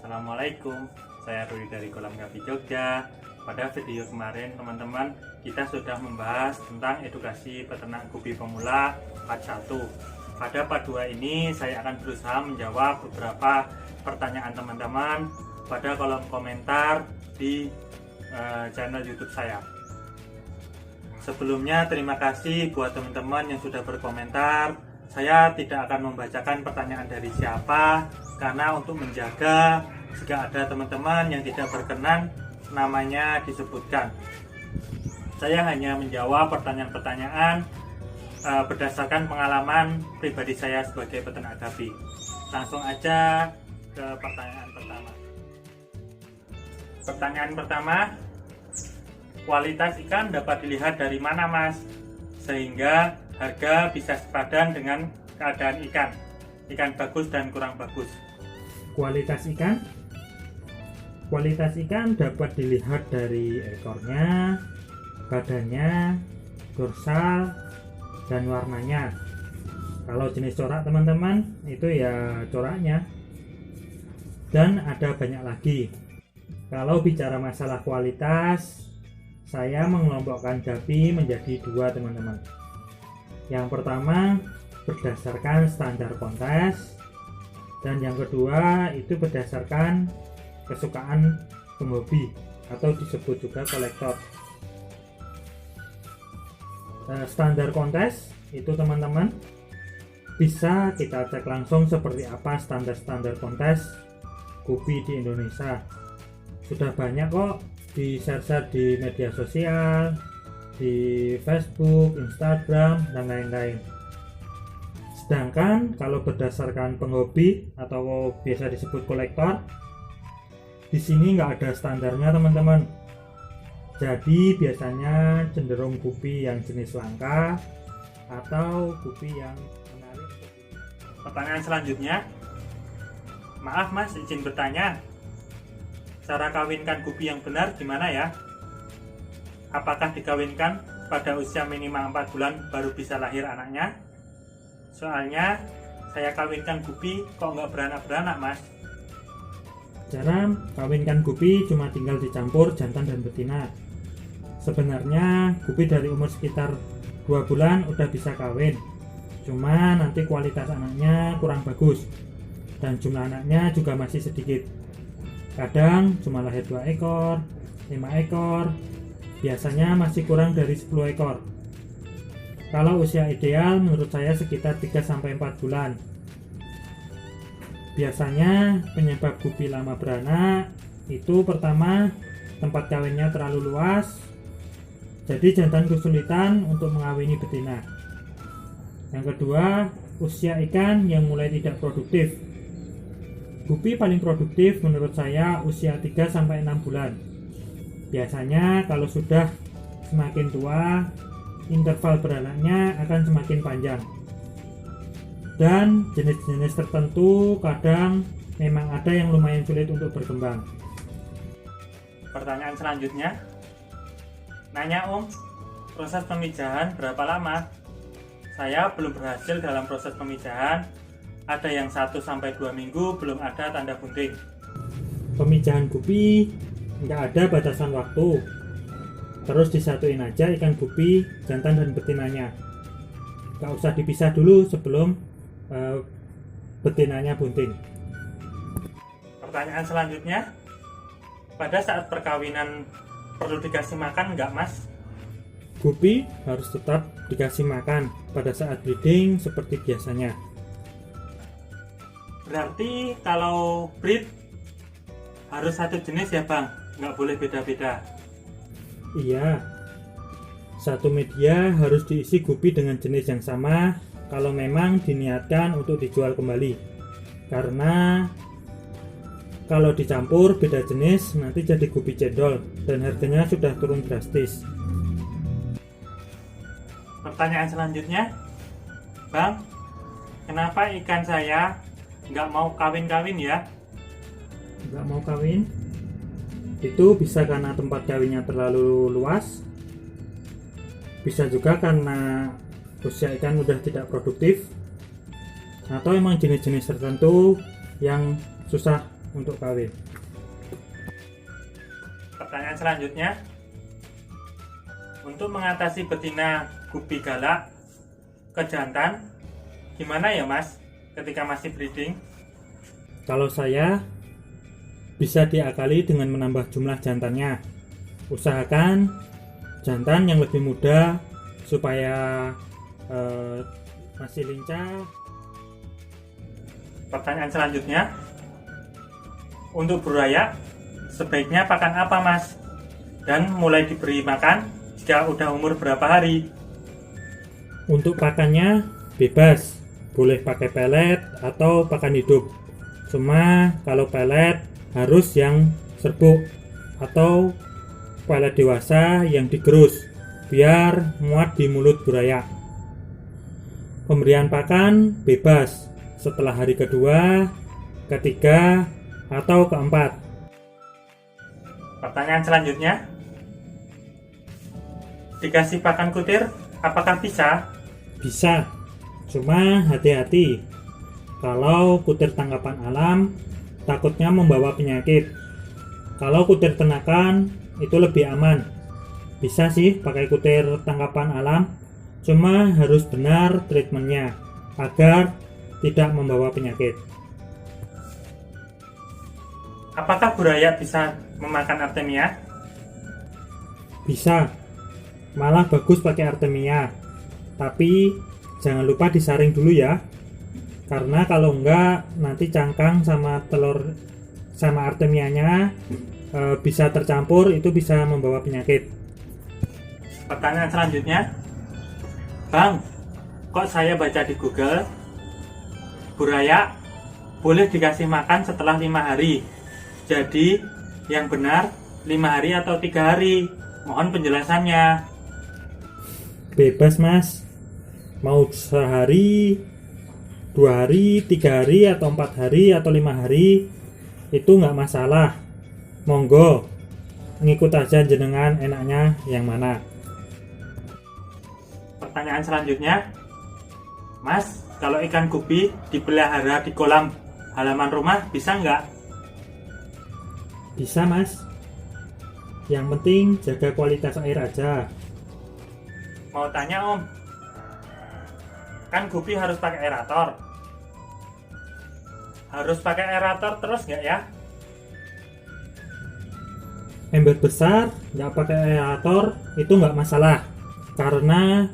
Assalamualaikum, saya Rudi dari Kolam Gapi Jogja. Pada video kemarin teman-teman, kita sudah membahas tentang edukasi peternak gupi pemula part 1. Pada part 2 ini saya akan berusaha menjawab beberapa pertanyaan teman-teman pada kolom komentar di channel YouTube saya. Sebelumnya terima kasih buat teman-teman yang sudah berkomentar. Saya tidak akan membacakan pertanyaan dari siapa karena untuk menjaga jika ada teman-teman yang tidak berkenan namanya disebutkan. Saya hanya menjawab pertanyaan-pertanyaan berdasarkan pengalaman pribadi saya sebagai peternak gapi. Langsung aja ke pertanyaan pertama. Pertanyaan pertama, kualitas ikan dapat dilihat dari mana, Mas? Sehingga harga bisa sepadan dengan keadaan ikan bagus dan kurang bagus. Kualitas ikan dapat dilihat dari ekornya, badannya, dorsal, dan warnanya. Kalau jenis corak teman-teman itu ya coraknya, dan ada banyak lagi. Kalau bicara masalah kualitas, saya mengelompokkan gapi menjadi dua teman-teman. Yang pertama berdasarkan standar kontes, dan yang kedua itu berdasarkan kesukaan penghobi atau disebut juga kolektor. Standar kontes itu teman-teman bisa kita cek langsung seperti apa standar kontes gupi di Indonesia. Sudah banyak kok di share di media sosial, di Facebook, Instagram, dan lain-lain. Sedangkan kalau berdasarkan penghobi atau biasa disebut kolektor, di sini nggak ada standarnya teman-teman. Jadi biasanya cenderung gupi yang jenis langka atau gupi yang menarik. Pertanyaan selanjutnya, maaf Mas, izin bertanya, cara kawinkan gupi yang benar gimana ya? Apakah dikawinkan pada usia minimal 4 bulan baru bisa lahir anaknya? Soalnya saya kawinkan gupi kok nggak beranak-beranak, Mas. Cara kawinkan gupi cuma tinggal dicampur jantan dan betina. Sebenarnya gupi dari umur sekitar 2 bulan udah bisa kawin, cuma nanti kualitas anaknya kurang bagus dan jumlah anaknya juga masih sedikit. Kadang cuma lahir 2 ekor, 5 ekor, biasanya masih kurang dari 10 ekor. Kalau usia ideal menurut saya sekitar 3-4 bulan. Biasanya penyebab gupi lama beranak itu pertama tempat kawinnya terlalu luas, jadi jantan kesulitan untuk mengawini betina. Yang kedua, usia ikan yang mulai tidak produktif. Gupi paling produktif menurut saya usia 3-6 bulan. Biasanya kalau sudah semakin tua, interval beranaknya akan semakin panjang. Dan jenis-jenis tertentu kadang memang ada yang lumayan sulit untuk berkembang. Pertanyaan selanjutnya, nanya proses pemijahan berapa lama? Saya belum berhasil dalam proses pemijahan. Ada yang 1-2 minggu belum ada tanda bunting. Pemijahan gupi nggak ada batasan waktu. Terus disatuin aja ikan gupi, jantan dan betinanya. Nggak usah dipisah dulu sebelum betinanya bunting. Pertanyaan selanjutnya, pada saat perkawinan perlu dikasih makan nggak, Mas? Gupi harus tetap dikasih makan pada saat breeding seperti biasanya. Berarti kalau breed harus satu jenis ya Bang, nggak boleh beda-beda. Iya, satu media harus diisi gupi dengan jenis yang sama kalau memang diniatkan untuk dijual kembali. Karena kalau dicampur beda jenis nanti jadi gupi cendol dan harganya sudah turun drastis. Pertanyaan selanjutnya, Bang, kenapa ikan saya nggak mau kawin-kawin ya? Nggak mau kawin? Itu bisa karena tempat kawinnya terlalu luas, bisa juga karena usia ikan udah tidak produktif, atau emang jenis-jenis tertentu yang susah untuk kawin. Pertanyaan selanjutnya, untuk mengatasi betina gupi galak ke jantan, gimana ya Mas ketika masih breeding? Kalau saya, bisa diakali dengan menambah jumlah jantannya. Usahakan jantan yang lebih muda supaya masih lincah. Pertanyaan selanjutnya, untuk burayak sebaiknya pakan apa Mas? Dan mulai diberi makan jika udah umur berapa hari? Untuk pakannya bebas, boleh pakai pelet atau pakan hidup. Cuma kalau pelet harus yang serbuk atau pelet dewasa yang digerus biar muat di mulut burayak. Pemberian pakan bebas setelah hari kedua, ketiga, atau keempat. Pertanyaan selanjutnya, dikasih pakan kutir apakah bisa? Bisa, cuma hati-hati. Kalau kutir tangkapan alam, takutnya membawa penyakit. Kalau kutir ternakan, itu lebih aman. Bisa sih pakai kutir tangkapan alam, cuma harus benar treatmentnya agar tidak membawa penyakit. Apakah burayak bisa memakan artemia? Bisa, malah bagus pakai artemia. Tapi jangan lupa disaring dulu ya. Karena kalau enggak nanti cangkang sama telur sama artemianya bisa tercampur, itu bisa membawa penyakit. Pertanyaan selanjutnya, Bang, kok saya baca di Google burayak boleh dikasih makan setelah 5 hari. Jadi yang benar 5 hari atau 3 hari? Mohon penjelasannya. Bebas Mas, mau sehari, 2 hari, 3 hari, atau 4 hari, atau 5 hari, itu nggak masalah. Monggo, ngikut aja jenengan enaknya yang mana. Pertanyaan selanjutnya, Mas, kalau ikan gupi dipelihara di kolam halaman rumah bisa nggak? Bisa Mas, yang penting jaga kualitas air aja. Mau tanya Om, kan gupi harus pakai aerator. Harus pakai aerator terus nggak ya? Ember besar nggak pakai aerator itu nggak masalah, karena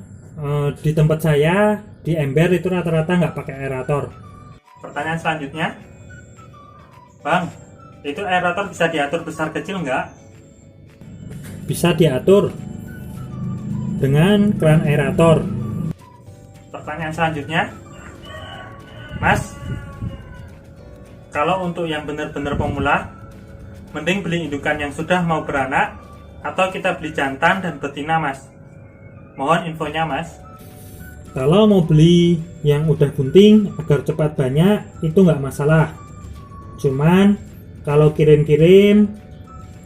di tempat saya di ember itu rata-rata nggak pakai aerator. Pertanyaan selanjutnya, Bang, itu aerator bisa diatur besar kecil nggak? Bisa diatur dengan keran aerator. Pertanyaan selanjutnya, Mas, kalau untuk yang benar-benar pemula, mending beli indukan yang sudah mau beranak atau kita beli jantan dan betina Mas? Mohon infonya Mas. Kalau mau beli yang udah bunting agar cepat banyak, itu nggak masalah. Cuman kalau kirim-kirim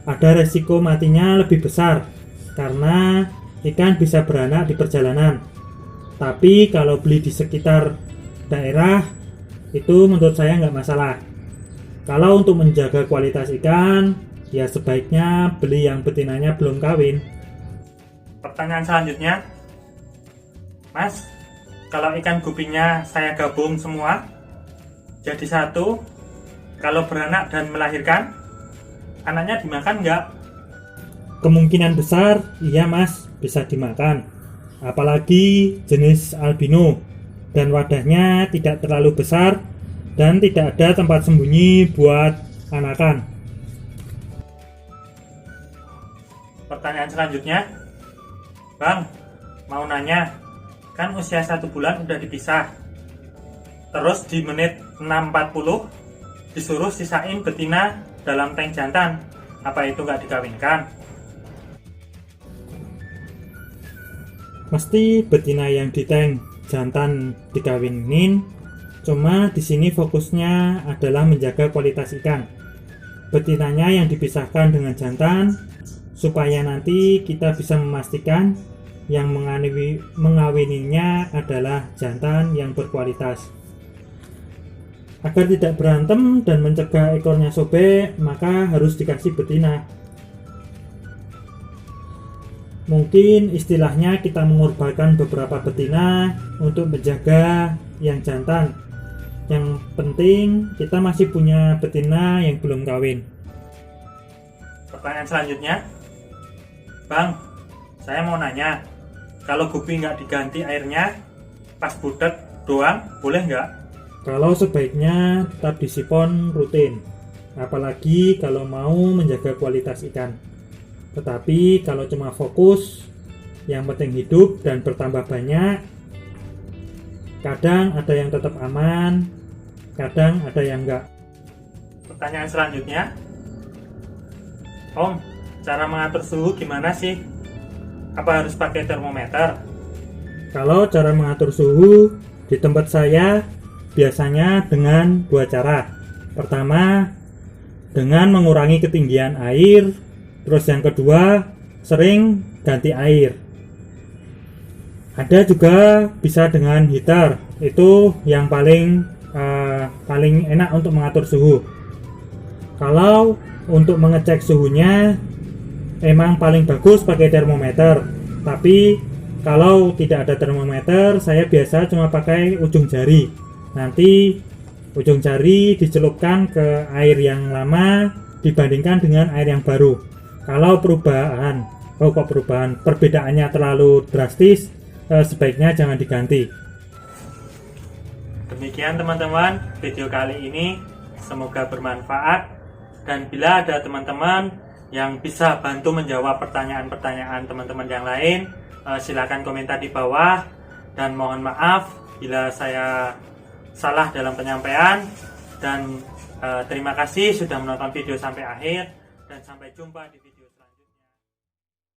ada resiko matinya lebih besar karena ikan bisa beranak di perjalanan. Tapi kalau beli di sekitar daerah itu menurut saya nggak masalah. Kalau untuk menjaga kualitas ikan, ya sebaiknya beli yang betinanya belum kawin. Pertanyaan selanjutnya, Mas, kalau ikan gupinya saya gabung semua jadi satu, kalau beranak dan melahirkan, anaknya dimakan nggak? Kemungkinan besar iya Mas, bisa dimakan. Apalagi jenis albino dan wadahnya tidak terlalu besar dan tidak ada tempat sembunyi buat anakan. Pertanyaan selanjutnya, Bang, mau nanya, kan usia 1 bulan udah dipisah, terus di menit 6.40 disuruh sisain betina dalam tank jantan, apa itu nggak dikawinkan? Mesti betina yang di tank jantan dikawinin. Cuma di sini fokusnya adalah menjaga kualitas ikan. Betinanya yang dipisahkan dengan jantan supaya nanti kita bisa memastikan yang mengawininya adalah jantan yang berkualitas. Agar tidak berantem dan mencegah ekornya sobek, maka harus dikasih betina. Mungkin istilahnya kita mengorbankan beberapa betina untuk menjaga yang jantan. Yang penting kita masih punya betina yang belum kawin. Pertanyaan selanjutnya, Bang, saya mau nanya, kalau gupi nggak diganti airnya pas budek doang, boleh nggak? Kalau sebaiknya tetap disipon rutin, apalagi kalau mau menjaga kualitas ikan. Tetapi kalau cuma fokus, yang penting hidup dan bertambah banyak, kadang ada yang tetap aman, kadang ada yang enggak. Pertanyaan selanjutnya, Om, cara mengatur suhu gimana sih? Apa harus pakai termometer? Kalau cara mengatur suhu di tempat saya biasanya dengan dua cara. Pertama, dengan mengurangi ketinggian air. Terus yang kedua, sering ganti air. Ada juga bisa dengan heater. Itu yang paling enak untuk mengatur suhu. Kalau untuk mengecek suhunya emang paling bagus pakai termometer. Tapi kalau tidak ada termometer, saya biasa cuma pakai ujung jari. Nanti ujung jari dicelupkan ke air yang lama dibandingkan dengan air yang baru. Kalau perbedaannya terlalu drastis, sebaiknya jangan diganti. Demikian teman-teman video kali ini, semoga bermanfaat. Dan bila ada teman-teman yang bisa bantu menjawab pertanyaan-pertanyaan teman-teman yang lain, silakan komentar di bawah. Dan mohon maaf bila saya salah dalam penyampaian. Dan terima kasih sudah menonton video sampai akhir. Dan sampai jumpa di video